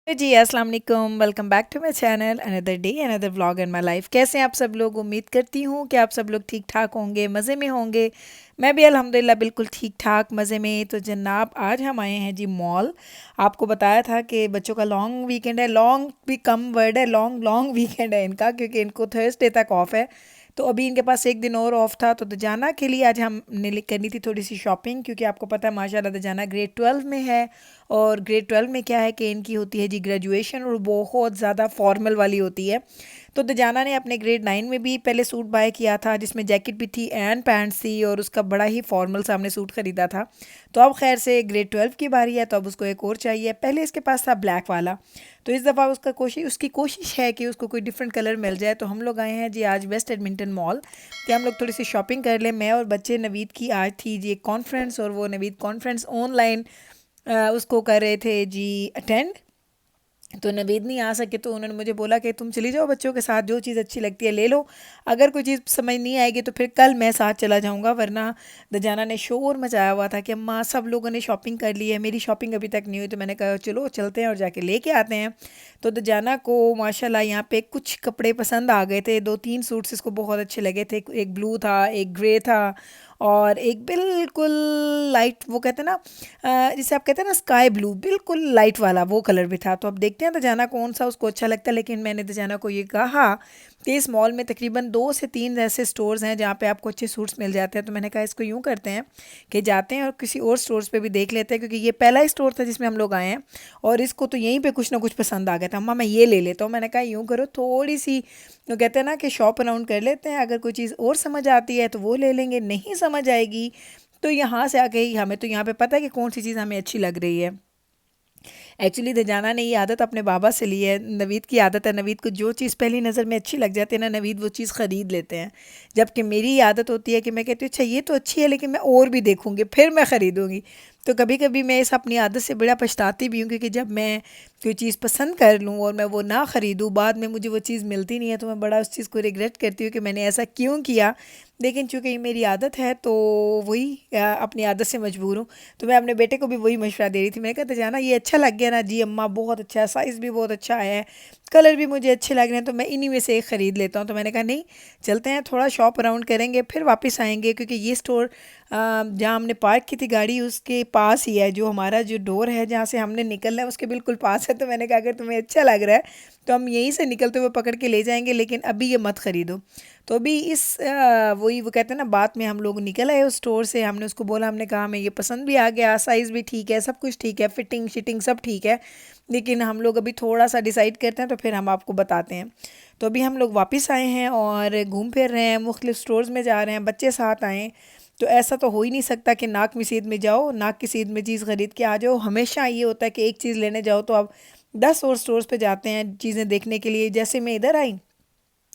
जी अस्सलाम वालेकुम। Welcome back to my channel. Another day another vlog in my life. कैसे हैं आप सब लोग? उम्मीद करती हूँ कि आप सब लोग ठीक ठाक होंगे, मज़े में होंगे। मैं भी अल्हम्दुलिल्लाह बिल्कुल ठीक ठाक मज़े में। तो जनाब आज हम आए हैं जी मॉल। आपको बताया था कि बच्चों का लॉन्ग वीकेंड है। लॉन्ग भी कम वर्ड है, लॉन्ग लॉन्ग वीकेंड है इनका, क्योंकि इनको थर्सडे तक ऑफ है। तो अभी इनके पास एक दिन और ऑफ था, तो दजाना के लिए आज हमने करनी थी थोड़ी सी शॉपिंग, क्योंकि आपको पता है माशाल्लाह दजाना ग्रेड 12 में है। और ग्रेड 12 में क्या है कि इनकी होती है जी ग्रेजुएशन, और बहुत ज़्यादा फॉर्मल वाली होती है। तो दजाना ने अपने ग्रेड 9 में भी पहले सूट बाय किया था, जिसमें जैकेट भी थी एंड पैंट्स थी, और उसका बड़ा ही फॉर्मल सा हमने सूट ख़रीदा था। तो अब खैर से ग्रेड 12 की बारी है, तो अब उसको एक और चाहिए। पहले इसके पास था ब्लैक वाला, तो इस दफ़ा उसकी कोशिश है कि उसको कोई डिफरेंट कलर मिल जाए। तो हम लोग आए हैं जी आज वेस्ट एडमिंटन मॉल कि हम लोग थोड़ी सी शॉपिंग कर लें। मैं और बच्चे, नवीद की आज थी जी एक कॉन्फ्रेंस, और वो नवीद कॉन्फ्रेंस ऑनलाइन उसको कर रहे थे जी अटेंड। तो नवीद नहीं आ सके, तो उन्होंने मुझे बोला कि तुम चली जाओ बच्चों के साथ, जो चीज़ अच्छी लगती है ले लो। अगर कोई चीज़ समझ नहीं आएगी तो फिर कल मैं साथ चला जाऊंगा। वरना दजाना ने शोर मचाया हुआ था कि अम्मा सब लोगों ने शॉपिंग कर ली है, मेरी शॉपिंग अभी तक नहीं हुई। तो मैंने कहा चलो चलते हैं और जाके लेके आते हैं। तो दजाना को माशाल्लाह यहाँ पे कुछ कपड़े पसंद आ गए थे। 2-3 सूट्स इसको बहुत अच्छे लगे थे। एक ब्लू था, एक ग्रे था, और एक बिल्कुल लाइट, वो कहते हैं ना जिसे आप कहते हैं ना स्काई ब्लू, बिल्कुल लाइट वाला वो कलर भी था। तो अब देखते हैं दजाना कौन सा उसको अच्छा लगता है। लेकिन मैंने दजाना को ये कहा कि इस मॉल में तकरीबन 2 से 3 ऐसे स्टोर्स हैं जहाँ पे आपको अच्छे सूट्स मिल जाते हैं। तो मैंने कहा इसको यूँ करते हैं कि जाते हैं और किसी और स्टोर्स पे भी देख लेते हैं, क्योंकि ये पहला ही स्टोर था जिसमें हम लोग आए हैं, और इसको तो यहीं पे कुछ ना कुछ पसंद आ गया था। अम्मा मैं ये ले लेता हूँ। मैंने कहा यूँ करो, थोड़ी सी वो कहते हैं ना कि शॉप अराउंड कर लेते हैं, अगर कोई चीज़ और समझ आती है तो वो ले लेंगे, नहीं समझ आएगी तो यहाँ से आके ही हमें तो यहाँ पे पता है कि कौन सी चीज़ हमें अच्छी लग रही है। एक्चुअली दजाना ने ये आदत अपने बाबा से ली है। नवीद की आदत है, नवीद को जो चीज़ पहली नज़र में अच्छी लग जाती है ना, नवीद वो चीज़ ख़रीद लेते हैं। जबकि मेरी ये आदत होती है कि मैं कहती हूँ अच्छा ये तो अच्छी है, लेकिन मैं और भी देखूँगी फिर मैं ख़रीदूँगी। तो कभी कभी मैं इस अपनी आदत से बड़ा पछताती भी हूँ, क्योंकि जब मैं कोई चीज़ पसंद कर लूँ और मैं वो ना ख़रीदूँ, बाद में मुझे वो चीज़ मिलती नहीं है, तो मैं बड़ा उस चीज़ को रिग्रेट करती हूँ कि मैंने ऐसा क्यों किया। लेकिन चूँकि ये मेरी आदत है, तो वही अपनी आदत से मजबूर हूँ। तो मैं अपने बेटे को भी वही मशवरा दे रही थी। मैंने कहा जाना ये अच्छा लग गया ना? जी अम्मा बहुत अच्छा है, साइज़ भी बहुत अच्छा आया है, कलर भी मुझे अच्छे लग रहे हैं, तो मैं इन्हीं में से एक ख़रीद लेता हूँ। तो मैंने कहा नहीं, चलते हैं थोड़ा शॉप अराउंड करेंगे फिर वापस आएंगे, क्योंकि ये स्टोर जहाँ हमने पार्क की थी गाड़ी उसके पास ही है। जो हमारा जो डोर है जहाँ से हमने निकलना है उसके बिल्कुल पास है। तो मैंने कहा अगर तुम्हें अच्छा लग रहा है तो हम यहीं से निकलते हुए पकड़ के ले जाएंगे, लेकिन अभी ये मत ख़रीदो। तो अभी वही वो कहते हैं ना, बात में हम लोग निकल आए उस स्टोर से। हमने उसको बोला, हमने कहा हमें ये पसंद भी आ गया, साइज़ भी ठीक है, सब कुछ ठीक है, फिटिंग शिटिंग सब ठीक है, लेकिन हम लोग अभी थोड़ा सा डिसाइड करते हैं तो फिर हम आपको बताते हैं। तो अभी हम लोग वापस आए हैं और घूम फिर रहे हैं, मुख्तलिफ स्टोर्स में जा रहे हैं, बच्चे साथ आएँ। तो ऐसा तो हो ही नहीं सकता कि नाक में सीध में जाओ, नाक की सीध में चीज़ ख़रीद के आ जाओ। हमेशा ये होता है कि एक चीज़ लेने जाओ तो आप 10 और स्टोर्स पे जाते हैं चीज़ें देखने के लिए। जैसे मैं इधर आई,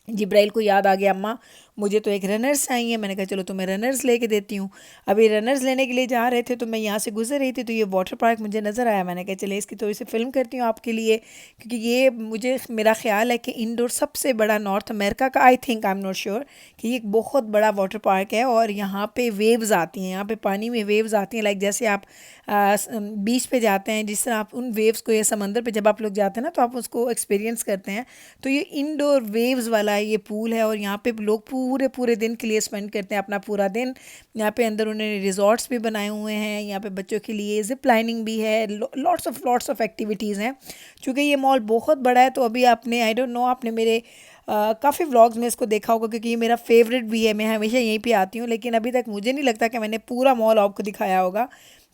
जिब्राइल को याद आ गया अम्मा मुझे तो एक रनर्स चाहिए। मैंने कहा चलो तुम्हें रनर्स लेके देती हूँ। अभी रनर्स लेने के लिए जा रहे थे, तो मैं यहाँ से गुजर रही थी तो ये वाटर पार्क मुझे नज़र आया। मैंने कहा चले इसकी थोड़ी सी फ़िल्म करती हूँ आपके लिए, क्योंकि ये मुझे मेरा ख्याल है कि इंडोर सबसे बड़ा नॉर्थ अमेरिका का, I think, I am not sure, कि ये एक बहुत बड़ा वाटर पार्क है। और यहाँ पे वेव्स आती हैं, यहाँ पे पानी में वेव्स आती हैं, लाइक जैसे आप बीच पे जाते हैं, जिस तरह आप उन वेव्स को, या समंदर पे जब आप लोग जाते हैं ना तो आप उसको एक्सपीरियंस करते हैं। तो ये इंडोर वेव्स वाला ये पूल है, और यहाँ पे लोग पूरे पूरे दिन के लिए स्पेंड करते हैं अपना पूरा दिन। यहाँ पे अंदर उन्होंने रिजॉर्ट्स भी बनाए हुए हैं, यहाँ पे बच्चों के लिए जिप लाइनिंग भी है, लॉट्स ऑफ एक्टिविटीज़ हैं। चूँकि ये मॉल बहुत बड़ा है, तो अभी आपने, आई डोंट नो, आपने मेरे काफ़ी व्लॉग्स में इसको देखा होगा, क्योंकि ये मेरा फेवरेट भी है, मैं हमेशा यहीं पे आती हूँ। लेकिन अभी तक मुझे नहीं लगता कि मैंने पूरा मॉल आपको दिखाया होगा,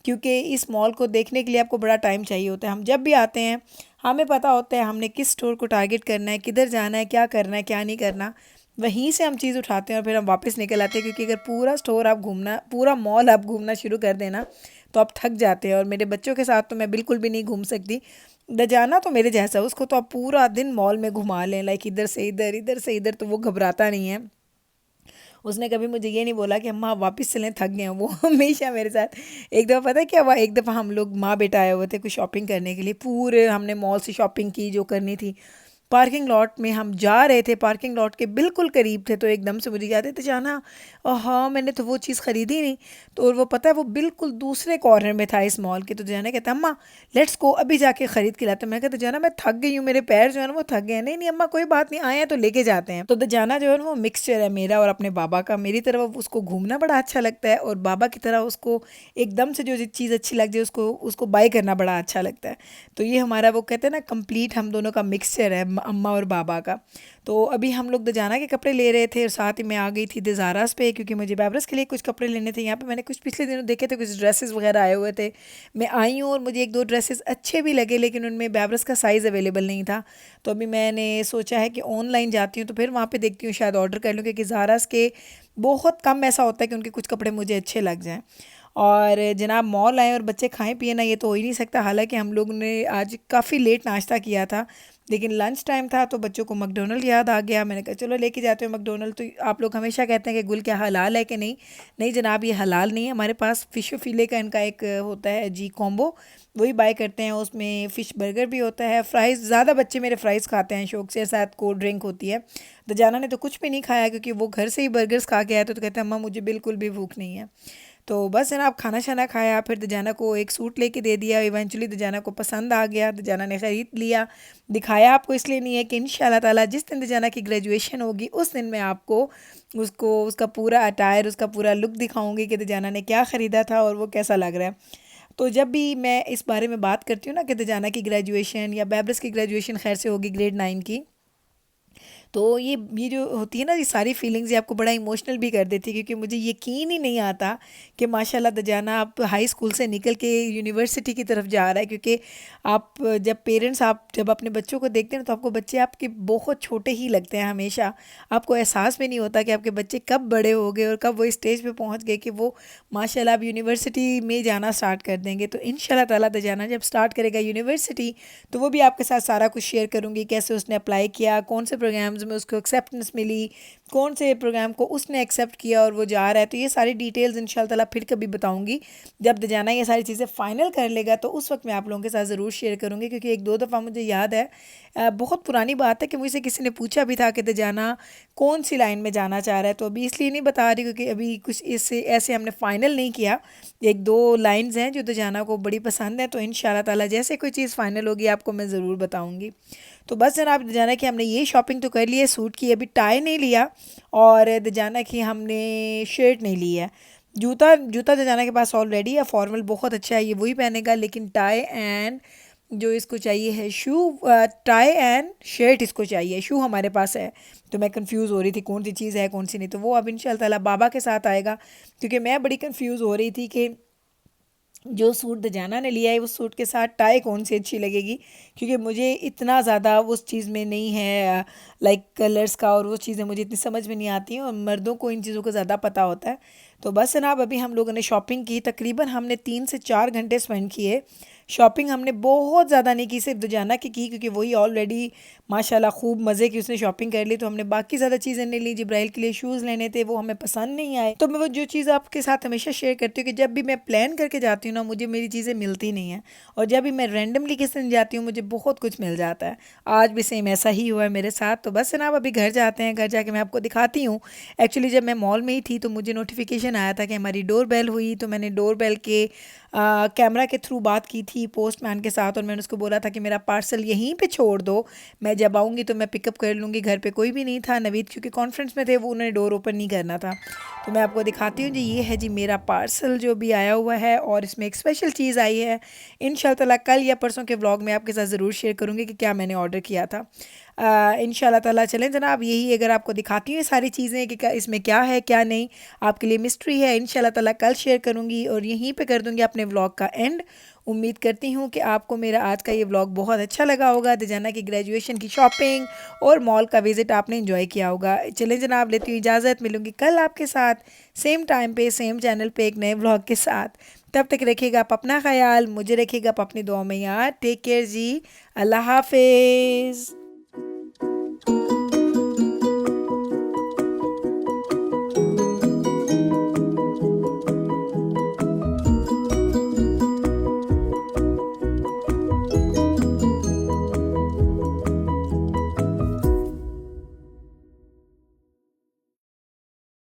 क्योंकि इस मॉल को देखने के लिए आपको बड़ा टाइम चाहिए होता है। हम जब भी आते हैं हमें पता होता है हमने किस स्टोर को टारगेट करना है, किधर जाना है, क्या करना है, क्या नहीं करना। वहीं से हम चीज़ उठाते हैं और फिर हम वापस निकल आते हैं, क्योंकि अगर पूरा स्टोर आप घूमना, पूरा मॉल आप घूमना शुरू कर देना तो आप थक जाते हैं। और मेरे बच्चों के साथ तो मैं बिल्कुल भी नहीं घूम सकती। जाना तो मेरे जैसा, उसको तो आप पूरा दिन मॉल में घुमा लें, लाइक इधर से इधर, इधर से इधर, तो वो घबराता नहीं है। उसने कभी मुझे ये नहीं बोला कि अम्मा वापस चलें, थक गए हैं। वो हमेशा मेरे साथ। एक दफ़ा पता है क्या हुआ, एक दफ़ा हम लोग माँ बेटा आए हुए थे कुछ शॉपिंग करने के लिए, पूरे हमने मॉल से शॉपिंग की जो करनी थी। पार्किंग लॉट में हम जा रहे थे, पार्किंग लॉट के बिल्कुल करीब थे, तो एकदम से मुझे याद है जाना, और हाँ मैंने तो वो चीज़ ख़रीदी नहीं। तो और वो पता है वो बिल्कुल दूसरे कॉर्नर में था इस मॉल के। तो जाना कहता अम्मा लेट्स गो, अभी जाके ख़रीद के लाते। मैं कहता जाना मैं थक गई हूँ, मेरे पैर जो है ना वो थक गए हैं। नहीं नहीं अम्मा कोई बात नहीं, आए हैं तो लेके जाते हैं। तो जाना जो है ना वो मिक्सचर है मेरा और अपने बाबा का। मेरी तरफ उसको घूमना बड़ा अच्छा लगता है और बाबा की तरह उसको एकदम से जो चीज़ अच्छी लग जाए उसको उसको बाय करना बड़ा अच्छा लगता है। तो ये हमारा वो कहते हैं ना कंप्लीट हम दोनों का मिक्सचर है, अम्मा और बाबा का। तो अभी हम लोग दजाना के कपड़े ले रहे थे और साथ ही मैं आ गई थी दजारास पे, क्योंकि मुझे बैबरस के लिए कुछ कपड़े लेने थे। यहाँ पे मैंने कुछ पिछले दिनों देखे थे, कुछ ड्रेसेस वगैरह आए हुए थे। मैं आई हूँ और मुझे एक दो ड्रेसेस अच्छे भी लगे, लेकिन उनमें बैबरस का साइज़ अवेलेबल नहीं था। तो अभी मैंने सोचा है कि ऑनलाइन जाती हूँ तो फिर वहाँ पर देखती हूँ, शायद ऑर्डर कर लूँ, क्योंकि ज़ारास के बहुत कम ऐसा होता है कि उनके कुछ कपड़े मुझे अच्छे लग जाएँ। और जनाब मॉल आए और बच्चे खाएं पिए ना, ये तो हो ही नहीं सकता। हालांकि हम लोग ने आज काफ़ी लेट नाश्ता किया था, लेकिन लंच टाइम था तो बच्चों को मैकडोनल्ड याद आ गया। मैंने कहा चलो लेके जाते हो मैकडोनल्ड। तो आप लोग हमेशा कहते हैं कि गुल क्या हलाल है कि नहीं। नहीं जनाब ये हलाल नहीं है। हमारे पास फ़िश फिले का इनका एक होता है जी कॉम्बो, वही बाय करते हैं। उसमें फ़िश बर्गर भी होता है, फ़्राइज़ ज़्यादा बच्चे मेरे फ़्राइज़ खाते हैं शौक से, साथ कोल्ड ड्रिंक होती है। तो जाना ने तो कुछ भी नहीं खाया, क्योंकि वो घर से ही बर्गर्स खा के आया था। तो कहते हैं अम्मा मुझे बिल्कुल भी भूख नहीं है। तो बस है ना, आप खाना शाना खाया, फिर दजाना को एक सूट लेके दे दिया। इवेंचुअली दजाना को पसंद आ गया, दजाना ने ख़रीद लिया। दिखाया आपको इसलिए नहीं है कि इंशाल्लाह ताला जिस दिन दजाना की ग्रेजुएशन होगी उस दिन मैं आपको उसको उसका पूरा अटायर, उसका पूरा लुक दिखाऊंगी कि दजाना ने क्या ख़रीदा था और वो कैसा लग रहा है। तो जब भी मैं इस बारे में बात करती हूँ ना कि दजाना की ग्रेजुएशन या बैबरस की ग्रेजुएशन खैर से होगी ग्रेड 9 की, तो ये जो होती है ना, ये सारी फीलिंग्स ये आपको बड़ा इमोशनल भी कर देती है, क्योंकि मुझे यकीन ही नहीं आता कि माशाल्लाह दजाना आप हाई स्कूल से निकल के यूनिवर्सिटी की तरफ जा रहा है। क्योंकि आप जब पेरेंट्स आप जब अपने बच्चों को देखते हैं तो आपको बच्चे आपके बहुत छोटे ही लगते हैं हमेशा। आपको एहसास भी नहीं होता कि आपके बच्चे कब बड़े हो गए और कब वो स्टेज पे पहुंच गए कि वो माशाल्लाह अब यूनिवर्सिटी में जाना स्टार्ट कर देंगे। तो इंशाल्लाह ताला दजाना जब स्टार्ट करेगा यूनिवर्सिटी तो वो भी आपके साथ सारा कुछ शेयर करूँगी, कैसे उसने अप्लाई किया, कौन से प्रोग्राम्स में उसको एक्सेप्टेंस मिली, कौन से प्रोग्राम को उसने एक्सेप्ट किया और वो जा रहा है। तो ये सारी डिटेल्स इंशाल्लाह ताला फिर कभी बताऊंगी जब दजाना ये सारी चीज़ें फ़ाइनल कर लेगा। तो उस वक्त मैं आप लोगों के साथ ज़रूर शेयर करूँगी, क्योंकि एक दो दफ़ा मुझे याद है, बहुत पुरानी बात है कि मुझसे किसी ने पूछा भी था कि दजाना कौन सी लाइन में जाना चाह रहा है। तो अभी इसलिए नहीं बता रही क्योंकि अभी कुछ इससे ऐसे हमने फ़ाइनल नहीं किया। एक दो लाइन्स हैं जो दजाना को बड़ी पसंद है, तो इंशाल्लाह ताला जैसे कोई चीज़ फ़ाइनल होगी आपको मैं ज़रूर बताऊँगी। तो बस जनाब जाना कि हमने ये शॉपिंग तो कर ली है सूट की, अभी टाई नहीं लिया, और जाना कि हमने शर्ट नहीं ली है। जूता जूता दजाना के पास ऑलरेडी है, फॉर्मल बहुत अच्छा है, ये वही पहनेगा। लेकिन टाई एंड जो इसको चाहिए है शू, टाई एंड शर्ट इसको चाहिए, शू हमारे पास है। तो मैं कंफ्यूज हो रही थी कौन सी चीज़ है कौन सी नहीं। तो वो अब इंशाल्लाह ताला बाबा के साथ आएगा, क्योंकि मैं बड़ी कंफ्यूज हो रही थी कि जो सूट दजाना ने लिया है उस सूट के साथ टाई कौन सी अच्छी लगेगी, क्योंकि मुझे इतना ज़्यादा उस चीज़ में नहीं है लाइक कलर्स का, और वो चीज़ें मुझे इतनी समझ में नहीं आती हैं और मर्दों को इन चीज़ों का ज़्यादा पता होता है। तो बस जनाब अभी हम लोगों ने शॉपिंग की, तकरीबन हमने 3 से 4 घंटे स्पेंड किए। शॉपिंग हमने बहुत ज़्यादा नहीं की, सिर्फ दजाना की, क्योंकि वही ऑलरेडी माशाल्लाह खूब मज़े की उसने शॉपिंग कर ली। तो हमने बाकी ज़्यादा चीज़ें नहीं ली। जिब्राइल के लिए शूज़ लेने थे, वो हमें पसंद नहीं आए। तो मैं वो जो चीज़ आपके साथ हमेशा शेयर करती हूँ कि जब भी मैं प्लान करके जाती हूँ ना, मुझे मेरी चीज़ें मिलती नहीं हैं, और जब भी मैं रैंडमली किसी दिन जाती हूँ मुझे बहुत कुछ मिल जाता है। आज भी सेम ऐसा ही हुआ है मेरे साथ। तो बस जनाब अभी घर जाते हैं, घर जाके मैं आपको दिखाती हूँ। एक्चुअली जब मैं मॉल में ही थी तो मुझे नोटिफिकेशन आया था कि हमारी डोर बेल हुई। तो मैंने डोर बेल के कैमरा के थ्रू बात की थी पोस्टमैन के साथ, और मैंने उसको बोला था कि मेरा पार्सल यहीं पे छोड़ दो, मैं जब आऊँगी तो मैं पिकअप कर लूँगी। घर पे कोई भी नहीं था, नवीद क्योंकि कॉन्फ्रेंस में थे, वो उन्होंने डोर ओपन नहीं करना था। तो मैं आपको दिखाती हूँ जी, ये है जी मेरा पार्सल जो भी आया हुआ है, और इसमें एक स्पेशल चीज़ आई है। इंशाल्लाह ताला कल या परसों के व्लॉग में आपके साथ ज़रूर शेयर करूँगी कि क्या मैंने ऑर्डर किया था। इंशाल्लाह ताला चलें जनाब, यही अगर आपको दिखाती हूँ ये सारी चीज़ें कि इसमें क्या है क्या नहीं, आपके लिए मिस्ट्री है। इंशाल्लाह ताला कल शेयर करूँगी और यहीं पे कर दूँगी अपने व्लॉग का एंड। उम्मीद करती हूँ कि आपको मेरा आज का ये व्लॉग बहुत अच्छा लगा होगा। दजाना की ग्रेजुएशन की शॉपिंग और मॉल का विज़िट आपने एंजॉय किया होगा। चलें जनाब, लेती हूँ इजाज़त, मिलूँगी कल आपके साथ सेम टाइम पे सेम चैनल पे एक नए व्लॉग के साथ। तब तक रखिएगा आप अपना ख्याल, मुझे रखिएगा आप अपनी दुआ में याद। टेक केयर जी, अल्लाह हाफिज़।